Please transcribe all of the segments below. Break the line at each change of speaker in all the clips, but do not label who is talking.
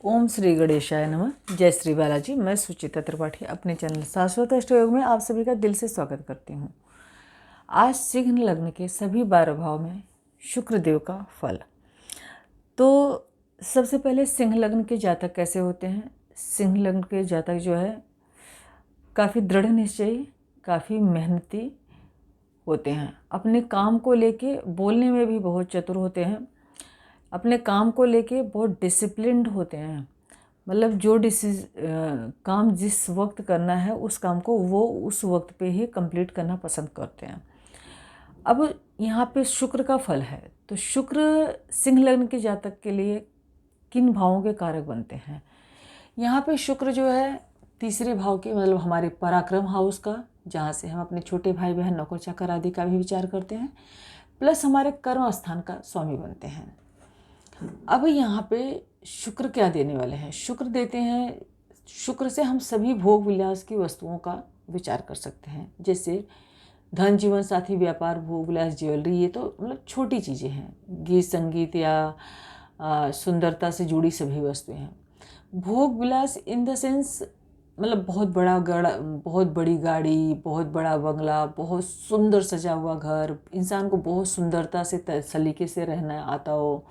ओम श्री गणेशाय नमः। जय श्री बालाजी। मैं सुचिता त्रिपाठी अपने चैनल शाश्वत अष्टयोग में आप सभी का दिल से स्वागत करती हूँ। आज सिंह लग्न के सभी 12 भाव में शुक्र देव का फल। तो सबसे पहले सिंह लग्न के जातक कैसे होते हैं। सिंह लग्न के जातक जो है काफ़ी दृढ़ निश्चयी, काफ़ी मेहनती होते हैं। अपने काम को लेके बोलने में भी बहुत चतुर होते हैं। अपने काम को लेके बहुत डिसिप्लिन्ड होते हैं। मतलब जो काम जिस वक्त करना है उस काम को वो उस वक्त पे ही कंप्लीट करना पसंद करते हैं। अब यहाँ पे शुक्र का फल है, तो शुक्र सिंह लग्न के जातक के लिए किन भावों के कारक बनते हैं। यहाँ पे शुक्र जो है तीसरे भाव के, मतलब हमारे पराक्रम हाउस का, जहाँ से हम अपने छोटे भाई बहन नौकर चाकर आदि का भी विचार करते हैं, प्लस हमारे कर्म स्थान का स्वामी बनते हैं। अब यहाँ पे शुक्र क्या देने वाले हैं। शुक्र देते हैं, शुक्र से हम सभी भोग विलास की वस्तुओं का विचार कर सकते हैं, जैसे धन, जीवन साथी, व्यापार, भोग विलास, ज्वेलरी। ये तो मतलब छोटी चीज़ें हैं। गीत संगीत या सुंदरता से जुड़ी सभी वस्तुएं हैं। भोग विलास इन द सेंस मतलब बहुत बड़ी गाड़ी, बहुत बड़ा बंगला, बहुत सुंदर सजा हुआ घर, इंसान को बहुत सुंदरता से सलीके से रहना आता हो।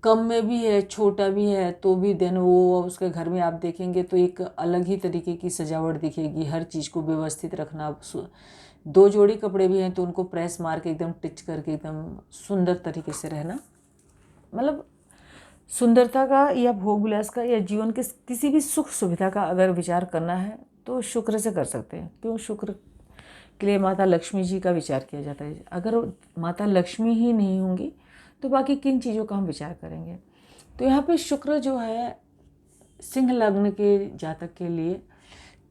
कम में भी है, छोटा भी है, तो भी देन वो उसके घर में आप देखेंगे तो एक अलग ही तरीके की सजावट दिखेगी। हर चीज़ को व्यवस्थित रखना। 2 जोड़ी कपड़े भी हैं तो उनको प्रेस मार के एकदम टिच करके एकदम सुंदर तरीके से रहना। मतलब सुंदरता का या भोग विलास का या जीवन के किसी भी सुख सुविधा का अगर विचार करना है तो शुक्र से कर सकते हैं। क्यों? शुक्र के लिए माता लक्ष्मी जी का विचार किया जाता है। अगर माता लक्ष्मी ही नहीं होंगी तो बाकी किन चीज़ों का हम विचार करेंगे। तो यहाँ पे शुक्र जो है सिंह लग्न के जातक के लिए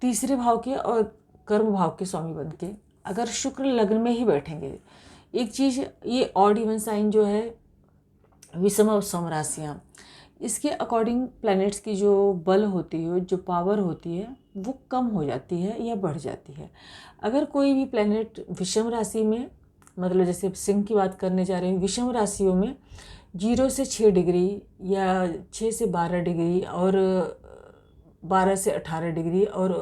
तीसरे भाव के और कर्म भाव के स्वामी बन के अगर शुक्र लग्न में ही बैठेंगे, एक चीज़ ये ऑड इवन साइन जो है विषम और सम राशियाँ, इसके अकॉर्डिंग प्लैनेट्स की जो बल होती है, जो पावर होती है, वो कम हो जाती है या बढ़ जाती है। अगर कोई भी प्लैनेट विषम राशि में, मतलब जैसे सिंह की बात करने जा रहे हैं, विषम राशियों में 0 से 6 डिग्री या 6 से 12 डिग्री और 12 से 18 डिग्री और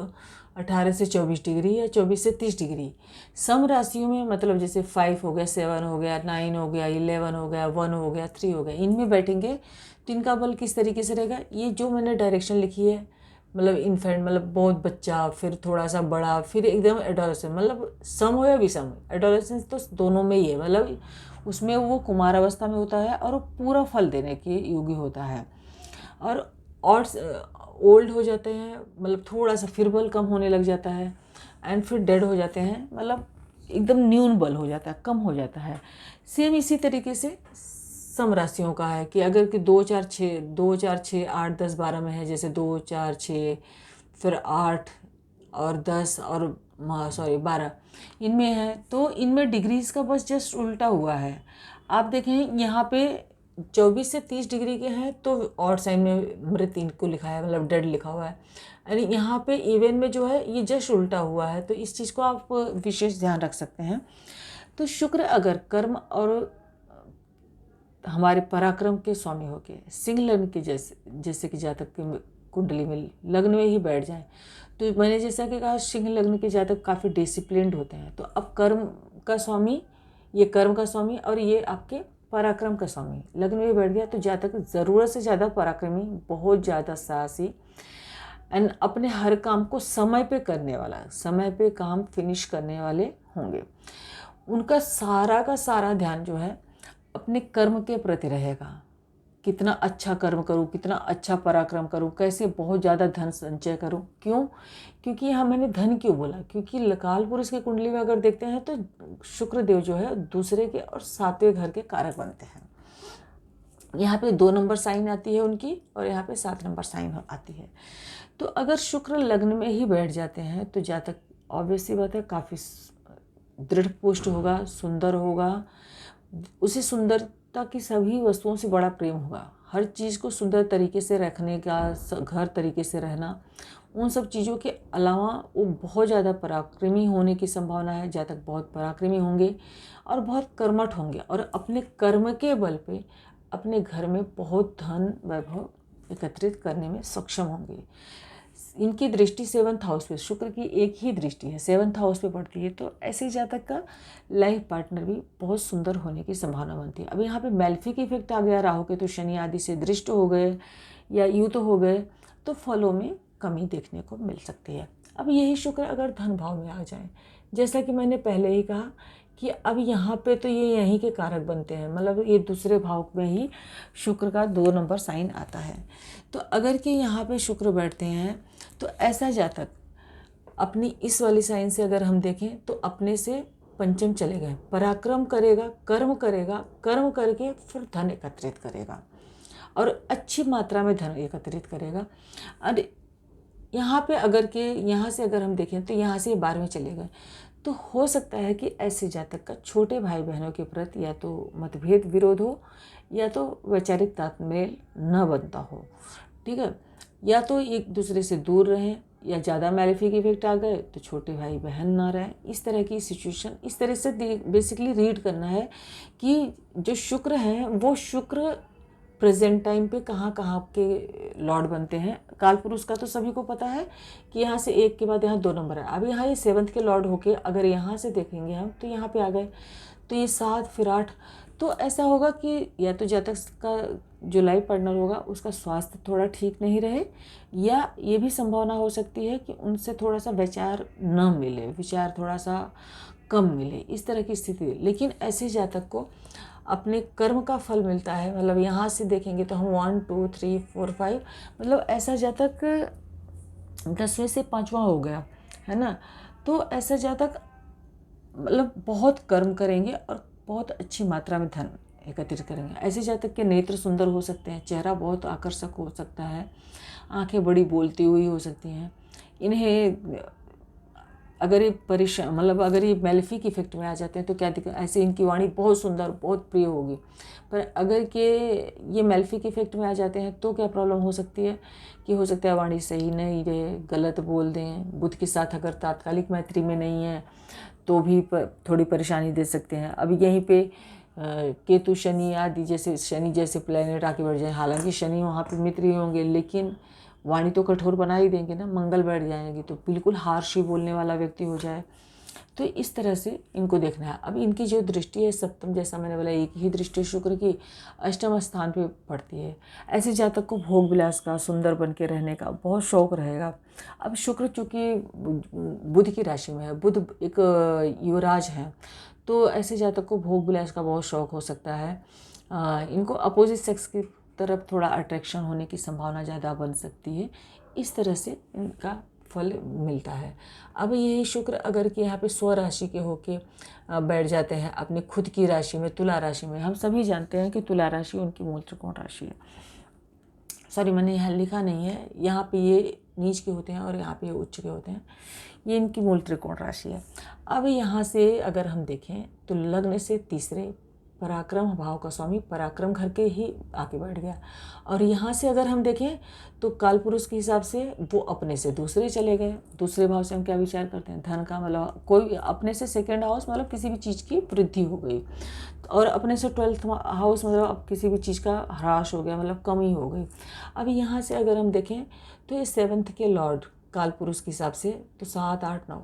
18 से 24 डिग्री या 24 से 30 डिग्री। सम राशियों में मतलब जैसे 5 हो गया, 7 हो गया, 9 हो गया, 11 हो गया, 1 हो गया, 3 हो गया, इनमें बैठेंगे तो इनका बल किस तरीके से रहेगा। ये जो मैंने डायरेक्शन लिखी है, मतलब इन्फेंट मतलब बहुत बच्चा, फिर थोड़ा सा बड़ा, फिर एकदम एडोलेसेंस, मतलब सम हो या विषम, एडोलेसेंस तो दोनों में ही है। मतलब उसमें वो कुमार अवस्था में होता है और वो पूरा फल देने के योग्य होता है। और ओल्ड हो जाते हैं, मतलब थोड़ा सा फिर बल कम होने लग जाता है, एंड फिर डेड हो जाते हैं, मतलब एकदम न्यून बल हो जाता है, कम हो जाता है। सेम इसी तरीके से सम राशियों का है कि अगर कि 2 4 6 8 10 12 में है, जैसे 2 4 6 फिर 8 और 10 और 12 इनमें है, तो इनमें डिग्रीज का बस जस्ट उल्टा हुआ है। आप देखें यहाँ पे 24 से 30 डिग्री के हैं तो ऑड साइन में मृत इनको लिखा है, मतलब डेड लिखा हुआ है। यानी यहाँ पे इवन में जो है ये जस्ट उल्टा हुआ है, तो इस चीज़ को आप विशेष ध्यान रख सकते हैं। तो शुक्र अगर कर्म और हमारे पराक्रम के स्वामी होके सिंह लग्न के जैसे कि जातक की कुंडली में लग्न में ही बैठ जाएं, तो मैंने जैसा कि कहा सिंह लग्न के जातक काफ़ी डिसिप्लिन्ड होते हैं। तो अब कर्म का स्वामी, ये कर्म का स्वामी और ये आपके पराक्रम का स्वामी लग्न में बैठ गया, तो जातक ज़रूरत से ज़्यादा पराक्रमी, बहुत ज़्यादा साहसी एंड अपने हर काम को समय पे करने वाला, समय पे काम फिनिश करने वाले होंगे। उनका सारा का सारा ध्यान जो है अपने कर्म के प्रति रहेगा। कितना अच्छा कर्म करूं, कितना अच्छा पराक्रम करूं, कैसे बहुत ज़्यादा धन संचय करूं। क्यों? क्योंकि यहाँ मैंने धन क्यों बोला, क्योंकि काल पुरुष की कुंडली में अगर देखते हैं तो शुक्र देव जो है दूसरे के और 7वें घर के कारक बनते हैं। यहाँ पे 2 नंबर साइन आती है उनकी और यहाँ पे 7 नंबर साइन आती है। तो अगर शुक्र लग्न में ही बैठ जाते हैं तो जातक ऑब्वियसली बात है काफ़ी दृढ़ पुष्ट होगा, सुंदर होगा, उसे सुंदरता की सभी वस्तुओं से बड़ा प्रेम होगा। हर चीज़ को सुंदर तरीके से रखने का, घर तरीके से रहना, उन सब चीज़ों के अलावा वो बहुत ज़्यादा पराक्रमी होने की संभावना है। जातक बहुत पराक्रमी होंगे और बहुत कर्मठ होंगे और अपने कर्म के बल पे अपने घर में बहुत धन वैभव एकत्रित करने में सक्षम होंगे। इनकी दृष्टि 7th हाउस पे, शुक्र की एक ही दृष्टि है 7th हाउस पे पड़ती है, तो ऐसे जातक का लाइफ पार्टनर भी बहुत सुंदर होने की संभावना बनती है। अब यहाँ पे मैल्फिक इफेक्ट आ गया, राहु के तो शनि आदि से दृष्ट हो गए या युत हो गए, तो फलों में कमी देखने को मिल सकती है। अब यही शुक्र अगर धन भाव में आ जाए, जैसा कि मैंने पहले ही कहा कि अब यहाँ पे तो ये यहीं के कारक बनते हैं, मतलब ये दूसरे भाव में ही शुक्र का 2 नंबर साइन आता है। तो अगर कि यहाँ पे शुक्र बैठते हैं तो ऐसा जातक अपनी इस वाली साइन से अगर हम देखें तो अपने से पंचम चले गए, पराक्रम करेगा, कर्म करके फिर धन एकत्रित करेगा और अच्छी मात्रा में धन एकत्रित करेगा। और यहाँ पे अगर के यहाँ से अगर हम देखें तो यहाँ से 12वें चले गए, तो हो सकता है कि ऐसे जातक का छोटे भाई बहनों के प्रति या तो मतभेद विरोध हो या तो वैचारिक तालमेल न बनता हो, ठीक है, या तो एक दूसरे से दूर रहें, या ज़्यादा मैलेफिक इफेक्ट आ गए तो छोटे भाई बहन ना रहें। इस तरह की सिचुएशन, इस तरह से बेसिकली रीड करना है कि जो शुक्र हैं वो शुक्र प्रेजेंट टाइम पे कहाँ कहाँ के लॉर्ड बनते हैं। काल पुरुष का तो सभी को पता है कि यहाँ से 1 के बाद यहाँ 2 नंबर है। अब यहाँ ये 7th के लॉर्ड होके अगर यहाँ से देखेंगे हम तो यहाँ पे आ गए, तो ये 7 फिर 8, तो ऐसा होगा कि या तो जातक का जो लाइफ पार्टनर होगा उसका स्वास्थ्य थोड़ा ठीक नहीं रहे, या ये भी संभावना हो सकती है कि उनसे थोड़ा सा विचार न मिले, विचार थोड़ा सा कम मिले, इस तरह की स्थिति। लेकिन ऐसे जातक को अपने कर्म का फल मिलता है। मतलब यहाँ से देखेंगे तो हम 1 2 3 4 5, मतलब ऐसा जातक 10वें से 5वां हो गया है ना, तो ऐसा जातक मतलब बहुत कर्म करेंगे और बहुत अच्छी मात्रा में धन एकत्रित करेंगे। ऐसे जातक के नेत्र सुंदर हो सकते हैं, चेहरा बहुत आकर्षक हो सकता है, आंखें बड़ी बोलती हुई हो सकती हैं। इन्हें अगर ये मतलब अगर ये मैलेफिक इफेक्ट में आ जाते हैं तो क्या दिक्कत, ऐसे इनकी वाणी बहुत सुंदर बहुत प्रिय होगी। पर अगर के ये मैलेफिक इफेक्ट में आ जाते हैं तो क्या प्रॉब्लम हो सकती है कि हो सकता है वाणी सही नहीं रहे, गलत बोल दें, बुध के साथ अगर तात्कालिक मैत्री में नहीं है तो भी थोड़ी परेशानी दे सकते हैं। अब यहीं पे केतु शनि आदि जैसे शनि जैसे प्लैनेट आके बैठ जाए, हालांकि शनि वहाँ पे मित्र ही होंगे लेकिन वाणी तो कठोर बना ही देंगे ना, मंगल बैठ जाएंगे तो बिल्कुल हार्श ही बोलने वाला व्यक्ति हो जाए। तो इस तरह से इनको देखना है। अब इनकी जो दृष्टि है सप्तम, जैसा मैंने बोला एक ही दृष्टि शुक्र की 8वें स्थान पे पड़ती है। ऐसे जातक को भोग विलास का, सुंदर बन के रहने का बहुत शौक रहेगा। अब शुक्र चूँकि बुध की राशि में है, बुध एक युवराज है, तो ऐसे जातक को भोग विलास का बहुत शौक हो सकता है। इनको अपोजिट सेक्स की तरफ थोड़ा अट्रैक्शन होने की संभावना ज़्यादा बन सकती है। इस तरह से इनका फल मिलता है। अब यही शुक्र अगर कि यहाँ पे स्वराशि के होके बैठ जाते हैं अपनी खुद की राशि में, तुला राशि में। हम सभी जानते हैं कि तुला राशि उनकी मूल त्रिकोण राशि है। सॉरी, मैंने यहाँ लिखा नहीं है, यहाँ पे ये नीच के होते हैं और यहाँ पे ये उच्च के होते हैं। ये इनकी मूल त्रिकोण राशि है। अब यहाँ से अगर हम देखें तो लग्न से तीसरे पराक्रम भाव का स्वामी पराक्रम घर के ही आके बैठ गया। और यहाँ से अगर हम देखें तो काल पुरुष के हिसाब से वो अपने से दूसरे चले गए। दूसरे भाव से हम क्या विचार करते हैं, धन का, मतलब कोई अपने से 2nd हाउस मतलब किसी भी चीज़ की वृद्धि हो गई, और अपने से 12th हाउस मतलब अब किसी भी चीज़ का ह्रास हो गया, मतलब कमी हो गई। अब यहाँ से अगर हम देखें तो ये 7th के लॉर्ड काल पुरुष के हिसाब से तो 7 8 9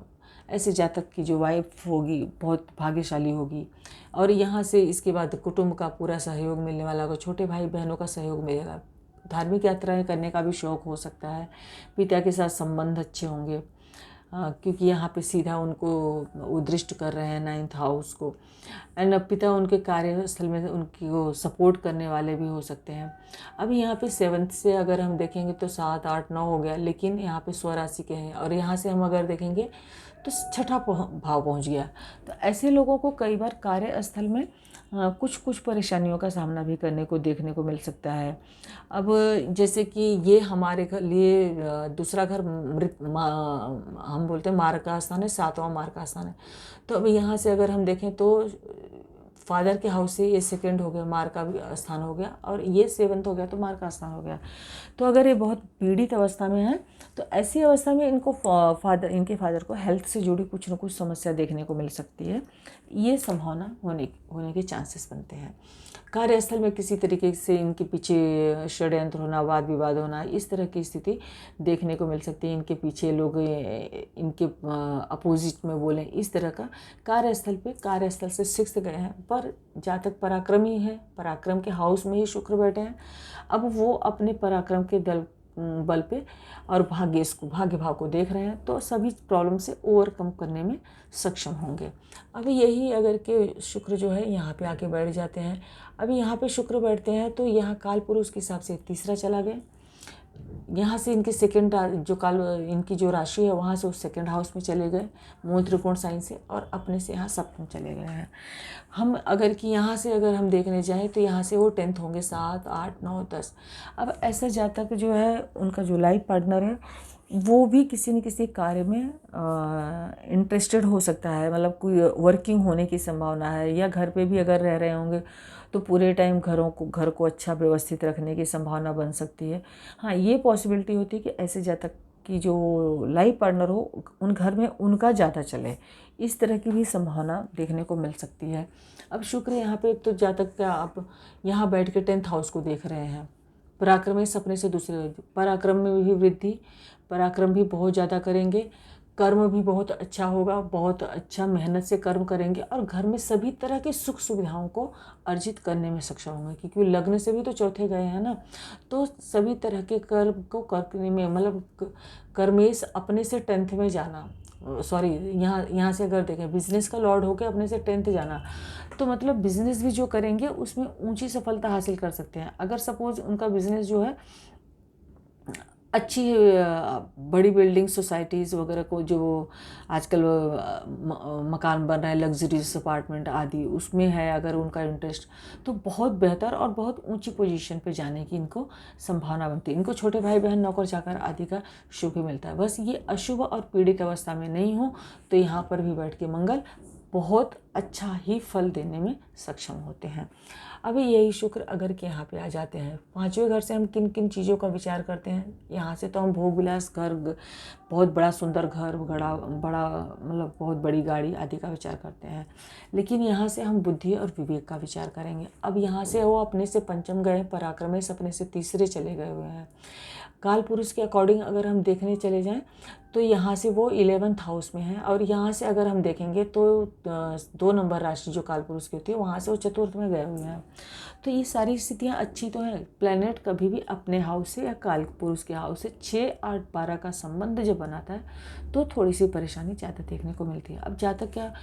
ऐसे जातक की जो वाइफ होगी बहुत भाग्यशाली होगी। और यहाँ से इसके बाद कुटुंब का पूरा सहयोग मिलने वाला होगा, छोटे भाई बहनों का सहयोग मिलेगा, धार्मिक यात्राएं करने का भी शौक़ हो सकता है, पिता के साथ संबंध अच्छे होंगे क्योंकि यहाँ पे सीधा उनको उद्दृष्ट कर रहे हैं 9th हाउस को। एंड पिता उनके कार्यस्थल में उनकी वो सपोर्ट करने वाले भी हो सकते हैं। अभी यहाँ पे 7th से अगर हम देखेंगे तो 7 8 9 हो गया, लेकिन यहाँ पे स्वराशि के हैं और यहाँ से हम अगर देखेंगे तो 6ठा भाव पहुँच गया। तो ऐसे लोगों को कई बार कार्यस्थल में कुछ परेशानियों का सामना भी करने को देखने को मिल सकता है। अब जैसे कि ये हमारे लिए दूसरा घर हम बोलते हैं मार्ग का स्थान है, 7वां मार्ग का स्थान है। तो अब यहाँ से अगर हम देखें तो फादर के हाउस से ये सेकंड हो गया, मार का भी स्थान हो गया, और ये 7th हो गया तो मार का स्थान हो गया। तो अगर ये बहुत पीड़ित अवस्था में है तो ऐसी अवस्था में इनको इनके फादर को हेल्थ से जुड़ी कुछ न कुछ समस्या देखने को मिल सकती है। ये संभावना होने के चांसेस बनते हैं। कार्यस्थल में किसी तरीके से इनके पीछे षड्यंत्र होना, वाद विवाद होना, इस तरह की स्थिति देखने को मिल सकती है। इनके पीछे लोग इनके अपोजिट में बोलें, इस तरह का कार्यस्थल से 6th गए हैं, पर जातक पराक्रमी है, पराक्रम के हाउस में ही शुक्र बैठे हैं। अब वो अपने पराक्रम के बल पे और भाग्य भाव को देख रहे हैं, तो सभी प्रॉब्लम से ओवरकम करने में सक्षम होंगे। अब यही अगर के शुक्र जो है यहाँ पे आके बैठ जाते हैं, अभी यहाँ पे शुक्र बैठते हैं तो यहाँ काल पुरुष के हिसाब से 3रा चला गया, यहाँ से इनके सेकंड इनकी जो राशि है वहाँ से उस सेकंड हाउस में चले गए मूल त्रिकोण साइन से, और अपने से यहाँ 7th में चले गए हैं। हम अगर कि यहाँ से अगर हम देखने जाएं तो यहाँ से वो 10th होंगे, 7, 8, 9, 10। अब ऐसा जातक जो है उनका जो लाइफ पार्टनर है वो भी किसी न किसी कार्य में इंटरेस्टेड हो सकता है, मतलब कोई वर्किंग होने की संभावना है, या घर पे भी अगर रह रहे होंगे तो पूरे टाइम घर को अच्छा व्यवस्थित रखने की संभावना बन सकती है। हाँ, ये पॉसिबिलिटी होती है कि ऐसे जातक की जो लाइफ पार्टनर हो उन घर में उनका ज़्यादा चले, इस तरह की भी संभावना देखने को मिल सकती है। अब शुक्र यहाँ पे तो जातक का आप यहाँ बैठ के 10th हाउस को देख रहे हैं। पराक्रम इस सपने से दूसरे, पराक्रम में भी वृद्धि, पराक्रम भी बहुत ज़्यादा करेंगे, कर्म भी बहुत अच्छा होगा, बहुत अच्छा मेहनत से कर्म करेंगे, और घर में सभी तरह की सुख सुविधाओं को अर्जित करने में सक्षम होंगे, क्योंकि लग्न से भी तो 4थे गए हैं ना। तो सभी तरह के कर्म को करने में, मतलब कर्मेश अपने से 10th में जाना, सॉरी यहाँ से अगर देखें बिजनेस का लॉर्ड होकर अपने से 10th जाना, तो मतलब बिजनेस भी जो करेंगे उसमें ऊंची सफलता हासिल कर सकते हैं। अगर सपोज उनका बिजनेस जो है अच्छी बड़ी बिल्डिंग सोसाइटीज़ वगैरह को, जो आजकल मकान बन रहा है लग्जरीज अपार्टमेंट आदि, उसमें है अगर उनका इंटरेस्ट, तो बहुत बेहतर और बहुत ऊंची पोजीशन पे जाने की इनको संभावना बनती है। इनको छोटे भाई बहन नौकर चाकर आदि का शुभ मिलता है। बस ये अशुभ और पीड़ित अवस्था में नहीं हो तो यहाँ पर भी बैठ के मंगल बहुत अच्छा ही फल देने में सक्षम होते हैं। अभी यही शुक्र अगर के यहाँ पे आ जाते हैं, 5वें घर से हम किन किन चीज़ों का विचार करते हैं, यहाँ से तो हम भोग विलास, घर, बहुत बड़ा सुंदर घर, बड़ा मतलब बहुत बड़ी गाड़ी आदि का विचार करते हैं। लेकिन यहाँ से हम बुद्धि और विवेक का विचार करेंगे। अब यहाँ से वो अपने से 5th गए, पराक्रमेश अपने से 3रे चले गए हुए हैं। काल पुरुष के अकॉर्डिंग अगर हम देखने चले जाएं तो यहाँ से वो 11th हाउस में है, और यहाँ से अगर हम देखेंगे तो 2 नंबर राशि जो काल पुरुष की होती है वहाँ से वो 4th में गए हुए हैं। तो ये सारी स्थितियाँ अच्छी तो हैं। प्लैनेट कभी भी अपने हाउस से या काल पुरुष के हाउस से 6, 8, 12 का संबंध जब बनाता है तो थोड़ी सी परेशानी ज़्यादा देखने को मिलती है। अब जातक क्या,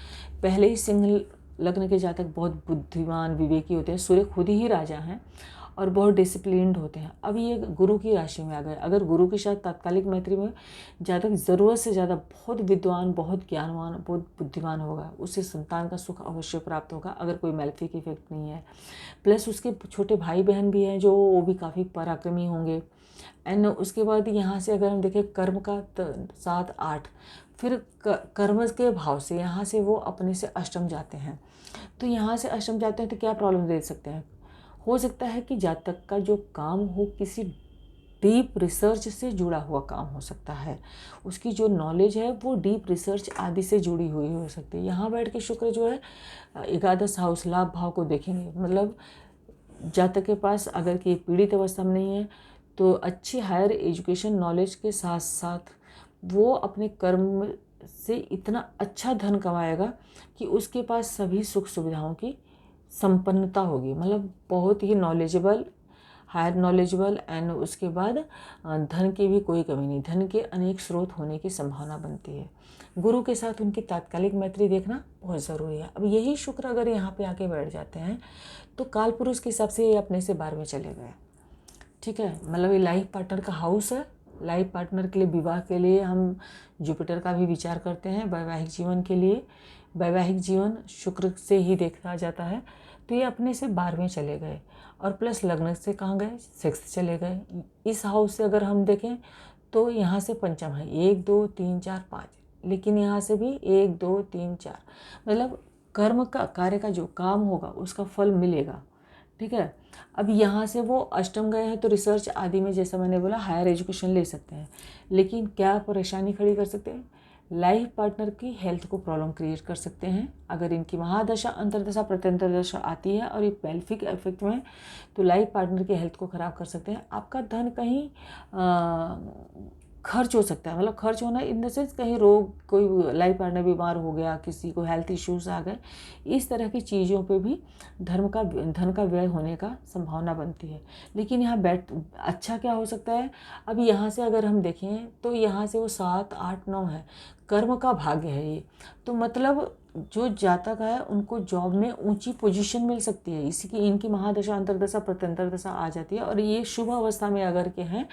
पहले ही सिंह लग्न के जातक बहुत बुद्धिमान विवेकी होते हैं, सूर्य खुद ही राजा हैं और बहुत डिसिप्लिन्ड होते हैं। अब ये गुरु की राशि में आ गए, अगर गुरु के साथ तात्कालिक मैत्री में जातक ज़रूरत से ज़्यादा बहुत विद्वान, बहुत ज्ञानवान, बहुत बुद्धिमान होगा, उससे संतान का सुख अवश्य प्राप्त होगा अगर कोई मैलेफिक इफेक्ट नहीं है। प्लस उसके छोटे भाई बहन भी हैं जो वो भी काफ़ी पराक्रमी होंगे। एंड उसके बाद यहाँ से अगर हम देखें कर्म का 7, 8, फिर कर्म के भाव से यहाँ से वो अपने से अष्टम जाते हैं। तो यहाँ से अष्टम जाते हैं तो क्या प्रॉब्लम दे सकते हैं, हो सकता है कि जातक का जो काम हो किसी डीप रिसर्च से जुड़ा हुआ काम हो सकता है, उसकी जो नॉलेज है वो डीप रिसर्च आदि से जुड़ी हुई हो सकती है। यहाँ बैठ के शुक्र जो है 11th हाउस लाभ भाव को देखेंगे, मतलब जातक के पास अगर कि पीड़ित अवस्था में नहीं है तो अच्छी हायर एजुकेशन नॉलेज के साथ साथ वो अपने कर्म से इतना अच्छा धन कमाएगा कि उसके पास सभी सुख सुविधाओं की संपन्नता होगी, मतलब बहुत ही नॉलेजेबल, हायर नॉलेजेबल, एंड उसके बाद धन की भी कोई कमी नहीं, धन के अनेक स्रोत होने की संभावना बनती है। गुरु के साथ उनकी तात्कालिक मैत्री देखना बहुत ज़रूरी है। अब यही शुक्र अगर यहाँ पे आके बैठ जाते हैं तो काल पुरुष के हिसाब से ये अपने से 12वें चले गए, ठीक है। मतलब ये लाइफ पार्टनर का हाउस है। लाइफ पार्टनर के लिए, विवाह के लिए हम जुपिटर का भी विचार करते हैं। वैवाहिक जीवन के लिए, वैवाहिक जीवन शुक्र से ही देखा जाता है। तो ये अपने से 12वें चले गए, और प्लस लग्न से कहाँ गए, 6th चले गए। इस हाउस से अगर हम देखें तो यहाँ से 5th है, 1, 2, 3, 4, 5, लेकिन यहाँ से भी 1, 2, 3, 4, मतलब कर्म का कार्य का जो काम होगा उसका फल मिलेगा। ठीक है। अब यहाँ से वो अष्टम गए हैं तो रिसर्च आदि में जैसा मैंने बोला हायर एजुकेशन ले सकते हैं, लेकिन क्या परेशानी खड़ी कर सकते हैं? लाइफ पार्टनर की हेल्थ को प्रॉब्लम क्रिएट कर सकते हैं। अगर इनकी महादशा, अंतर्दशा, प्रत्यंतर दशा आती है और ये पेल्फिक इफेक्ट में, तो लाइफ पार्टनर की हेल्थ को ख़राब कर सकते हैं। आपका धन कहीं खर्च हो सकता है, मतलब खर्च होना इन द सेंस कहीं रोग, कोई लाइफ पार्टनर बीमार हो गया, किसी को हेल्थ इश्यूज आ गए, इस तरह की चीज़ों पे भी धन का व्यय होने का संभावना बनती है। लेकिन यहाँ अच्छा क्या हो सकता है? अब यहाँ से अगर हम देखें तो यहाँ से वो 7, 8, 9 है, कर्म का भाग्य है ये। तो मतलब जो जातक है उनको जॉब में ऊंची पोजीशन मिल सकती है, इसकी इनकी महादशा, अंतर्दशा, प्रत्यंतर दशा आ जाती है और ये शुभ अवस्था में अगर के हैं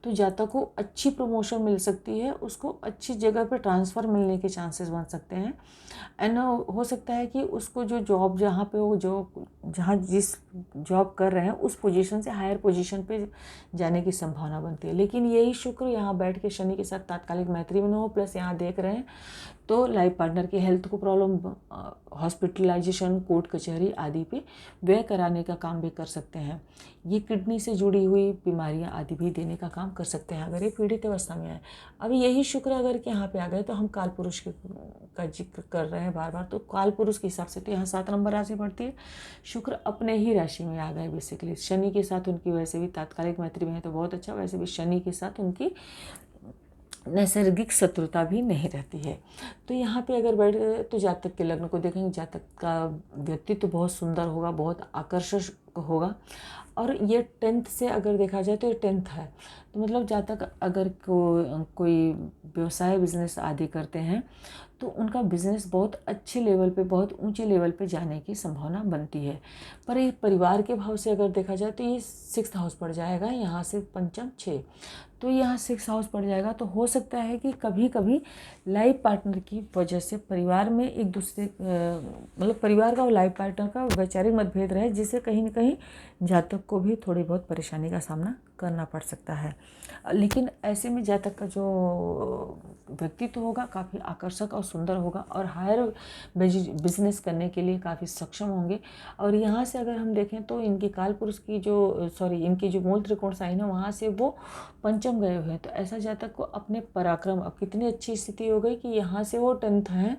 तो जातक को अच्छी प्रमोशन मिल सकती है, उसको अच्छी जगह पे ट्रांसफ़र मिलने के चांसेस बन सकते हैं। एंड हो सकता है कि उसको जो जॉब जहाँ पे वो जहाँ जिस जॉब कर रहे हैं उस पोजीशन से हायर पोजीशन पे जाने की संभावना बनती है। लेकिन यही शुक्र यहाँ बैठ के शनि के साथ तात्कालिक मैत्री में न हो, प्लस यहाँ देख रहे हैं तो लाइफ पार्टनर की हेल्थ को प्रॉब्लम, हॉस्पिटलाइजेशन, कोर्ट कचहरी आदि पे व्यय कराने का काम भी कर सकते हैं। ये किडनी से जुड़ी हुई बीमारियां आदि भी देने का काम कर सकते हैं अगर ये पीड़ित अवस्था में आए। अब यही शुक्र अगर कि यहाँ पे आ गए तो हम काल पुरुष का जिक्र कर रहे हैं बार बार, तो काल पुरुष के हिसाब से तो यहाँ 7 नंबर राशि पड़ती है। शुक्र अपने ही राशि में आ गए बेसिकली। शनि के साथ उनकी वैसे भी तात्कालिक मैत्री में है तो बहुत अच्छा, वैसे भी शनि के साथ उनकी नैसर्गिक शत्रुता भी नहीं रहती है। तो यहाँ पे अगर बैठ गए तो जातक के लग्न को देखेंगे, जातक का व्यक्तित्व बहुत सुंदर होगा, बहुत आकर्षक होगा। और ये 10th से अगर देखा जाए तो ये 10th है, तो मतलब जातक अगर कोई व्यवसाय, बिजनेस आदि करते हैं तो उनका बिजनेस बहुत अच्छे लेवल पे, बहुत ऊंचे लेवल पे जाने की संभावना बनती है। पर ये परिवार के भाव से अगर देखा जाए तो ये 6th हाउस पड़ जाएगा, यहाँ से पंचम 6, तो यहाँ 6th हाउस पड़ जाएगा। तो हो सकता है कि कभी कभी लाइफ पार्टनर की वजह से परिवार में एक दूसरे मतलब परिवार का और लाइफ पार्टनर का वैचारिक मतभेद रहे, जिससे कहीं ना कहीं जातक को भी थोड़ी बहुत परेशानी का सामना करना पड़ सकता है। लेकिन ऐसे में जातक का जो व्यक्तित्व होगा काफ़ी आकर्षक और सुंदर होगा और हायर बिजनेस करने के लिए काफ़ी सक्षम होंगे। और यहाँ से अगर हम देखें तो इनकी काल पुरुष की इनकी जो मूल त्रिकोण साइन है वहाँ से वो पंचम गए हुए हैं। तो ऐसा जातक को अपने पराक्रम, अब कितनी अच्छी स्थिति हो गई कि यहाँ से वो 10th हैं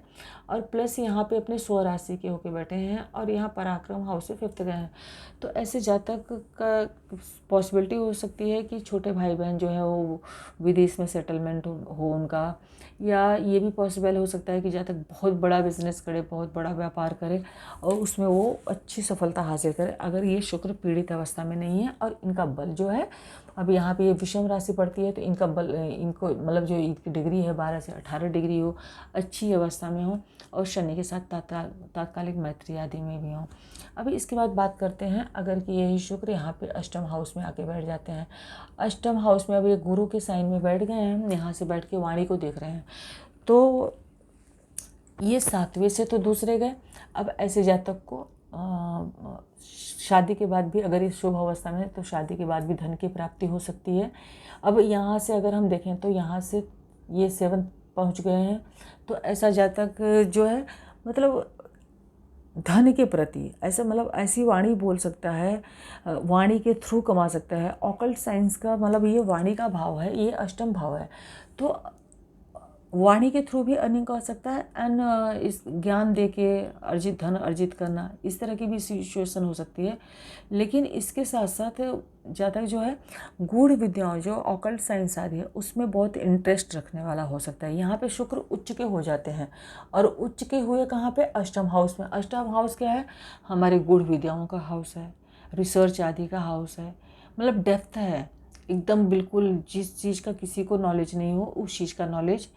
और प्लस यहाँ पे अपने स्वराशि के होके बैठे हैं और यहाँ पराक्रम हाउस से 5th गए हैं। तो ऐसे जातक का पॉसिबिलिटी हो सकती है कि छोटे भाई बहन जो है वो विदेश में सेटलमेंट हो उनका, या ये भी पॉसिबल हो सकता है कि जातक बहुत बड़ा बिजनेस करे, बहुत बड़ा व्यापार करे और उसमें वो अच्छी सफलता हासिल करे अगर ये शुक्र पीड़ित अवस्था में नहीं है। और इनका बल जो है, अब यहाँ पे ये विषम राशि पड़ती है तो इनका बल, इनको मतलब जो इनकी डिग्री है 12 से 18 डिग्री हो, अच्छी अवस्था में हो और शनि के साथ तात्कालिक मैत्री आदि में भी हो। अभी इसके बाद बात करते हैं अगर कि यही शुक्र यहाँ पे अष्टम हाउस में आके बैठ जाते हैं। अष्टम हाउस में अब ये गुरु के साइन में बैठ गए हैं, यहाँ से बैठ के वाणी को देख रहे हैं, तो ये 7वें से तो दूसरे गए। अब ऐसे जातक को शादी के बाद भी, अगर इस शुभ अवस्था में है तो शादी के बाद भी धन की प्राप्ति हो सकती है। अब यहाँ से अगर हम देखें तो यहाँ से ये 7 पहुँच गए हैं, तो ऐसा जातक जो है मतलब धन के प्रति ऐसा मतलब ऐसी वाणी बोल सकता है, वाणी के थ्रू कमा सकता है। ऑकल्ट साइंस का मतलब ये वाणी का भाव है, ये अष्टम भाव है, तो वाणी के थ्रू भी अर्निंग कर सकता है एंड इस ज्ञान दे के धन अर्जित करना, इस तरह की भी सिचुएशन हो सकती है। लेकिन इसके साथ साथ जातक जो है गूढ़ विद्याओं, जो ऑकल्ट साइंस आ रही है, उसमें बहुत इंटरेस्ट रखने वाला हो सकता है। यहाँ पे शुक्र उच्च के हो जाते हैं और उच्च के हुए कहाँ पे? अष्टम हाउस में। अष्टम हाउस क्या है? हमारे गूढ़ विद्याओं का हाउस है, रिसर्च आदि का हाउस है, मतलब डेप्थ है एकदम, बिल्कुल जिस चीज़ का किसी को नॉलेज नहीं हो उस चीज़ का नॉलेज,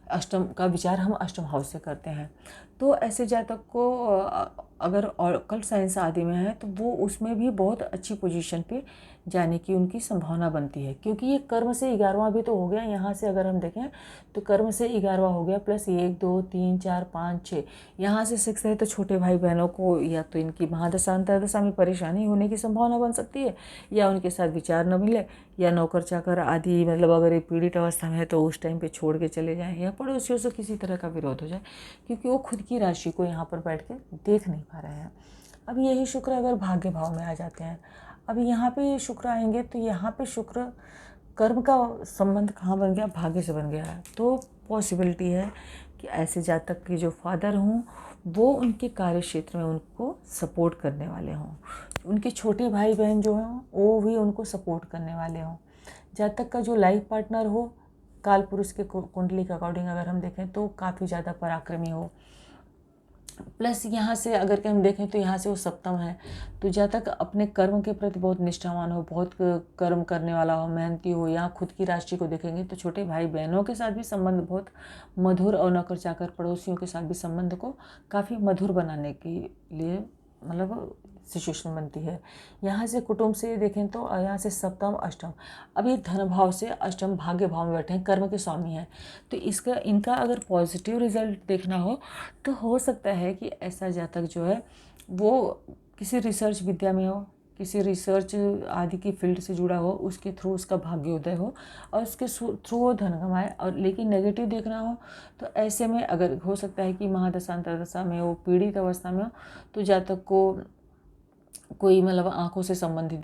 अष्टम का विचार हम अष्टम हाउस से करते हैं। तो ऐसे जातक को अगर ऑकल्ट साइंस आदि में है तो वो उसमें भी बहुत अच्छी पोजीशन पे जाने की उनकी संभावना बनती है, क्योंकि ये कर्म से 11वां भी तो हो गया। यहाँ से अगर हम देखें तो कर्म से 11वां हो गया, प्लस 1 2 3 4 5 6, यहाँ से 6 है। तो छोटे भाई बहनों को या तो इनकी महादशा अंतर्दशा में परेशानी होने की संभावना बन सकती है, या उनके साथ विचार न मिले, या नौकर चाकर आदि, मतलब अगर ये पीड़ित अवस्था में है तो उस टाइम पे छोड़ के चले जाएं, या पड़ोसियों से किसी तरह का विरोध हो जाए, क्योंकि वो खुद की राशि को यहाँ पर बैठ के देख नहीं पा रहे हैं। अब यही शुक्र अगर भाग्य भाव में आ जाते हैं, अब यहाँ पे शुक्र आएंगे तो यहाँ पे शुक्र कर्म का संबंध कहाँ बन गया, भाग्य से बन गया है। तो पॉसिबिलिटी है कि ऐसे जातक के जो फादर हों वो उनके कार्य क्षेत्र में उनको सपोर्ट करने वाले हों, उनके छोटे भाई बहन जो हों वो भी उनको सपोर्ट करने वाले हों। जातक का जो लाइफ पार्टनर हो काल पुरुष के कुंडली के अकॉर्डिंग अगर हम देखें तो काफ़ी ज़्यादा पराक्रमी हो, प्लस यहाँ से अगर के हम देखें तो यहाँ से वो सप्तम है, तो जातक अपने कर्म के प्रति बहुत निष्ठावान हो, बहुत कर्म करने वाला हो, मेहनती हो। यहाँ खुद की राशि को देखेंगे तो छोटे भाई बहनों के साथ भी संबंध बहुत मधुर, और नौकर चाकर पड़ोसियों के साथ भी संबंध को काफ़ी मधुर बनाने के लिए मतलब सिचुएशन बनती है। यहाँ से कुटुंब से देखें तो यहाँ से सप्तम अष्टम, अब ये धन भाव से अष्टम भाग्य भाव में बैठे हैं, कर्म के स्वामी हैं। तो इसका इनका अगर पॉजिटिव रिजल्ट देखना हो तो हो सकता है कि ऐसा जातक जो है वो किसी रिसर्च विद्या में हो, किसी रिसर्च आदि की फील्ड से जुड़ा हो, उसके थ्रू उसका भाग्योदय हो और उसके थ्रू वो धन कमाए। और लेकिन नेगेटिव देखना हो तो ऐसे में अगर हो सकता है कि महादशा अंतर्दशा में वो पीड़ित अवस्था में हो, तो जातक को कोई मतलब आँखों से संबंधित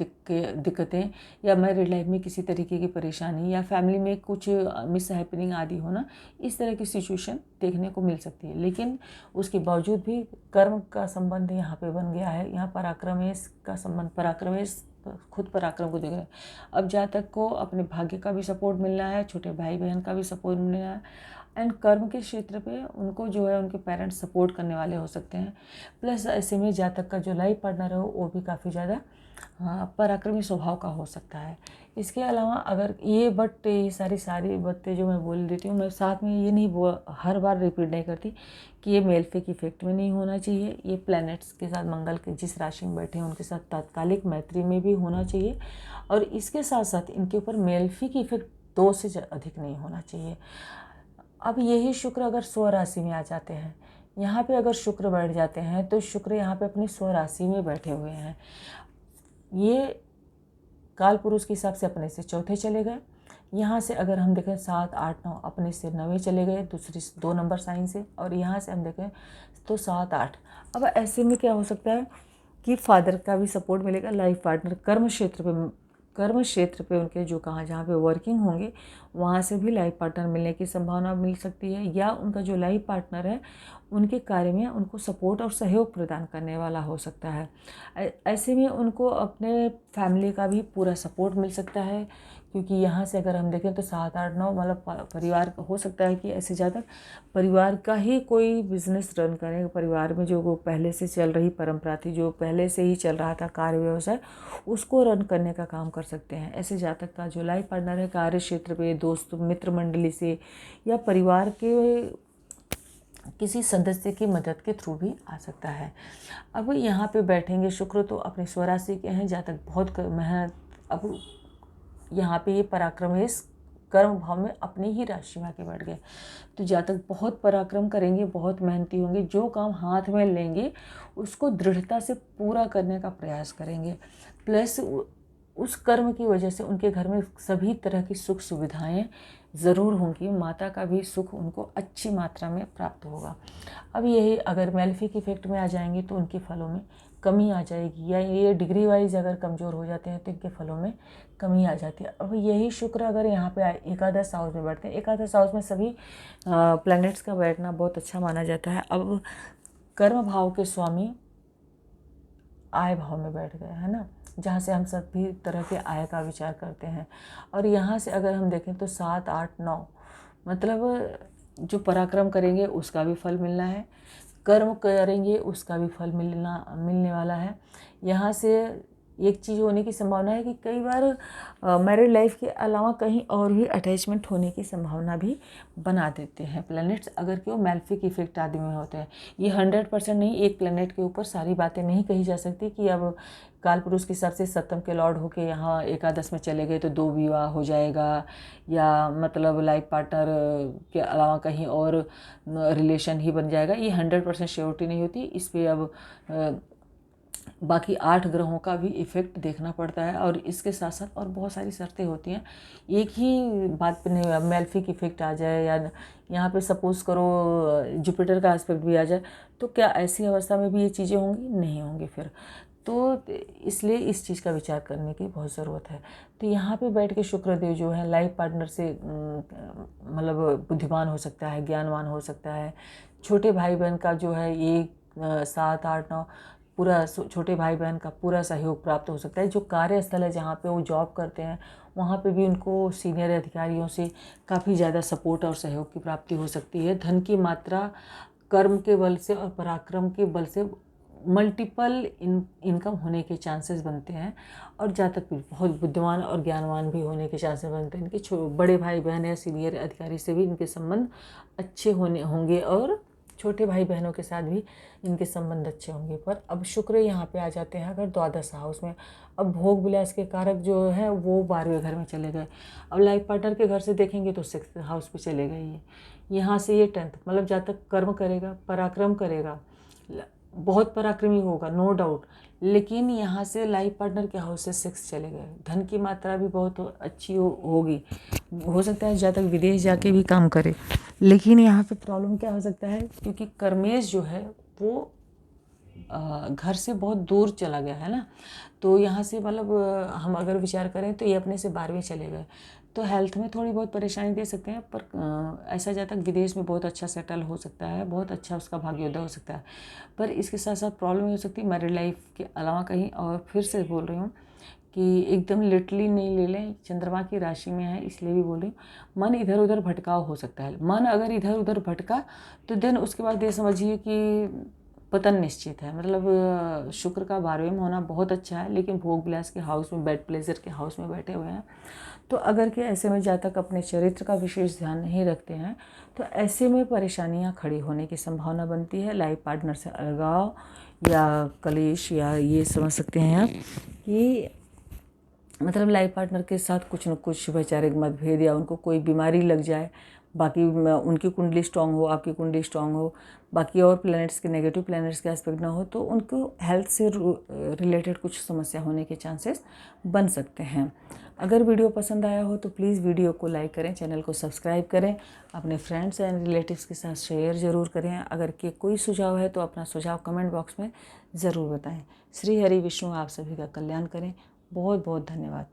दिक्कतें, या मैरिड लाइफ में किसी तरीके की परेशानी, या फैमिली में कुछ मिस हैपनिंग आदि होना, इस तरह की सिचुएशन देखने को मिल सकती है। लेकिन उसके बावजूद भी कर्म का संबंध यहाँ पे बन गया है। यहाँ पराक्रमेश का संबंध, पराक्रमेश खुद पराक्रम को देख रहे हैं। अब जातक को अपने भाग्य का भी सपोर्ट मिलना है, छोटे भाई बहन का भी सपोर्ट मिलना है, एंड कर्म के क्षेत्र पे उनको जो है उनके पेरेंट्स सपोर्ट करने वाले हो सकते हैं। प्लस ऐसे में जातक का जो लाइफ पार्टनर है वो भी काफ़ी ज़्यादा पराक्रमी स्वभाव का हो सकता है। इसके अलावा अगर ये सारी बातें जो मैं बोल देती हूँ, मैं साथ में ये नहीं हर बार रिपीट नहीं करती कि ये मेलफिक इफेक्ट में नहीं होना चाहिए। ये प्लैनेट्स के साथ मंगल के जिस राशि में बैठे हैं उनके साथ तात्कालिक मैत्री में भी होना चाहिए, और इसके साथ साथ इनके ऊपर मेलफिक इफेक्ट 2 से अधिक नहीं होना चाहिए। अब यही शुक्र अगर स्वराशि में आ जाते हैं, यहाँ पे अगर शुक्र बैठ जाते हैं तो शुक्र यहाँ पे अपनी स्वराशि में बैठे हुए हैं। ये काल पुरुष के हिसाब से अपने से चौथे चले गए। यहाँ से अगर हम देखें 7 8 9 अपने से 9वें चले गए, दूसरी 2 नंबर साइन से, और यहाँ से हम देखें तो 7 8। अब ऐसे में क्या हो सकता है कि फादर का भी सपोर्ट मिलेगा, लाइफ पार्टनर कर्म क्षेत्र पे उनके जो जहाँ पे वर्किंग होंगे वहाँ से भी लाइफ पार्टनर मिलने की संभावना मिल सकती है, या उनका जो लाइफ पार्टनर है उनके कार्य में उनको सपोर्ट और सहयोग प्रदान करने वाला हो सकता है। ऐसे में उनको अपने फैमिली का भी पूरा सपोर्ट मिल सकता है, क्योंकि यहाँ से अगर हम देखें तो 7 8 9 मतलब परिवार हो सकता है कि ऐसे ज़्यादा परिवार का ही कोई बिजनेस रन करें, परिवार में जो वो पहले से चल रही परंपरा थी, जो पहले से ही चल रहा था कार्य व्यवसाय, उसको रन करने का काम कर सकते हैं। ऐसे जातक का जो लाइफ पार्टनर है कार्य क्षेत्र पे दोस्त मित्र मंडली से या परिवार के किसी सदस्य की मदद के थ्रू भी आ सकता है। अब यहाँ पे बैठेंगे शुक्र तो अपने स्वराशि के हैं, जातक बहुत मेहनत, अब यहाँ पे ये पराक्रमेश कर्म भाव में अपनी ही राशि में आके बैठ गए, तो जातक बहुत पराक्रम करेंगे, बहुत मेहनती होंगे, जो काम हाथ में लेंगे उसको दृढ़ता से पूरा करने का प्रयास करेंगे। प्लस उस कर्म की वजह से उनके घर में सभी तरह की सुख सुविधाएं ज़रूर होंगी, माता का भी सुख उनको अच्छी मात्रा में प्राप्त होगा। अब यही अगर मेलेफिक इफेक्ट में आ जाएंगे तो उनके फलों में कमी आ जाएगी, या ये डिग्री वाइज अगर कमज़ोर हो जाते हैं तो इनके फलों में कमी आ जाती है। अब यही शुक्र अगर यहाँ पे एकादश हाउस में बैठते हैं, एकादश हाउस में सभी प्लैनेट्स का बैठना बहुत अच्छा माना जाता है। अब कर्म भाव के स्वामी आय भाव में बैठ गए, है ना, जहाँ से हम सभी तरह के आय का विचार करते हैं। और यहाँ से अगर हम देखें तो 7 8 9 मतलब जो पराक्रम करेंगे उसका भी फल मिलना है, कर्म करेंगे उसका भी फल मिलने वाला है। यहाँ से एक चीज़ होने की संभावना है कि कई बार मैरिड लाइफ के अलावा कहीं और भी अटैचमेंट होने की संभावना भी बना देते हैं प्लैनेट्स, अगर कि वो मैलेफिक इफेक्ट आदि में होते हैं। ये 100% नहीं, एक प्लैनेट के ऊपर सारी बातें नहीं कही जा सकती कि अब काल पुरुष के हिसाब से सप्तम के लॉर्ड होके यहाँ एकादश में चले गए तो 2 विवाह हो जाएगा, या मतलब लाइफ पार्टनर के अलावा कहीं और रिलेशन ही बन जाएगा। ये 100% श्योरिटी नहीं होती। इस पर अब बाकी 8 ग्रहों का भी इफ़ेक्ट देखना पड़ता है, और इसके साथ साथ और बहुत सारी शर्तें होती हैं। एक ही बात पे नहीं, मैलेफिक इफ़ेक्ट आ जाए या यहाँ पे सपोज़ करो जुपिटर का एस्पेक्ट भी आ जाए, तो क्या ऐसी अवस्था में भी ये चीज़ें होंगी? नहीं होंगी फिर। तो इसलिए इस चीज़ का विचार करने की बहुत ज़रूरत है। तो यहाँ पे बैठ के शुक्रदेव जो है लाइफ पार्टनर से मतलब बुद्धिमान हो सकता है, ज्ञानवान हो सकता है। छोटे भाई बहन का जो है ये 7, 8, 9 पूरा छोटे भाई बहन का पूरा सहयोग प्राप्त हो सकता है। जो कार्यस्थल है जहाँ पे वो जॉब करते हैं वहाँ पे भी उनको सीनियर अधिकारियों से काफ़ी ज़्यादा सपोर्ट और सहयोग की प्राप्ति हो सकती है। धन की मात्रा कर्म के बल से और पराक्रम के बल से मल्टीपल इनकम होने के चांसेस बनते हैं, और जातक भी बहुत बुद्धिमान और ज्ञानवान भी होने के चांसेस बनते हैं। इनके बड़े भाई बहन या सीनियर अधिकारी से भी इनके संबंध अच्छे होंगे, और छोटे भाई बहनों के साथ भी इनके संबंध अच्छे होंगे। पर अब शुक्र यहाँ पे आ जाते हैं अगर द्वादश हाउस में। अब भोग विलास के कारक जो है वो 12वें घर में चले गए। अब लाइफ पार्टनर के घर से देखेंगे तो 6th हाउस पे चले गए ये। यहाँ से ये 10th, मतलब जातक कर्म करेगा, पराक्रम करेगा, बहुत पराक्रमी होगा नो डाउट, लेकिन यहाँ से लाइफ पार्टनर के हाउस से 6 चले गए। धन की मात्रा भी बहुत अच्छी होगी। हो सकता है जातक विदेश जाके भी काम करे, लेकिन यहाँ पे प्रॉब्लम क्या हो सकता है, क्योंकि कर्मेश जो है वो घर से बहुत दूर चला गया है ना, तो यहाँ से मतलब हम अगर विचार करें तो ये अपने से 12वें चले गए, तो हेल्थ में थोड़ी बहुत परेशानी दे सकते हैं। पर ऐसा जातक विदेश में बहुत अच्छा सेटल हो सकता है, बहुत अच्छा उसका भाग्योदय हो सकता है। पर इसके साथ साथ प्रॉब्लम हो सकती है मैरिड लाइफ के अलावा कहीं और। फिर से बोल रही हूँ कि एकदम लिटरली नहीं ले लें, चंद्रमा की राशि में है इसलिए भी बोल रही हूँ। मन इधर उधर भटकाव हो सकता है। मन अगर इधर उधर भटका तो देन उसके बाद ये समझिए कि पतन निश्चित है। मतलब शुक्र का 12वें में होना बहुत अच्छा है, लेकिन भोग विलास के हाउस में, बेड प्लेजर के हाउस में बैठे हुए हैं, तो अगर कि ऐसे में जातक अपने चरित्र का विशेष ध्यान नहीं रखते हैं तो ऐसे में परेशानियां खड़ी होने की संभावना बनती है। लाइफ पार्टनर से अलगाव या कलेश, या ये समझ सकते हैं आप कि मतलब लाइफ पार्टनर के साथ कुछ न कुछ वैचारिक मतभेद, या उनको कोई बीमारी लग जाए, बाकी उनकी कुंडली स्ट्रांग हो, आपकी कुंडली स्ट्रांग हो, बाकी और प्लैनेट्स के नेगेटिव प्लैनेट्स के एस्पेक्ट ना हो, तो उनको हेल्थ से रिलेटेड कुछ समस्या होने के चांसेस बन सकते हैं। अगर वीडियो पसंद आया हो तो प्लीज़ वीडियो को लाइक करें, चैनल को सब्सक्राइब करें, अपने फ्रेंड्स एंड रिलेटिव्स के साथ शेयर ज़रूर करें। अगर के कोई सुझाव है तो अपना सुझाव कमेंट बॉक्स में ज़रूर बताएं। श्री हरि विष्णु आप सभी का कल्याण करें। बहुत बहुत धन्यवाद।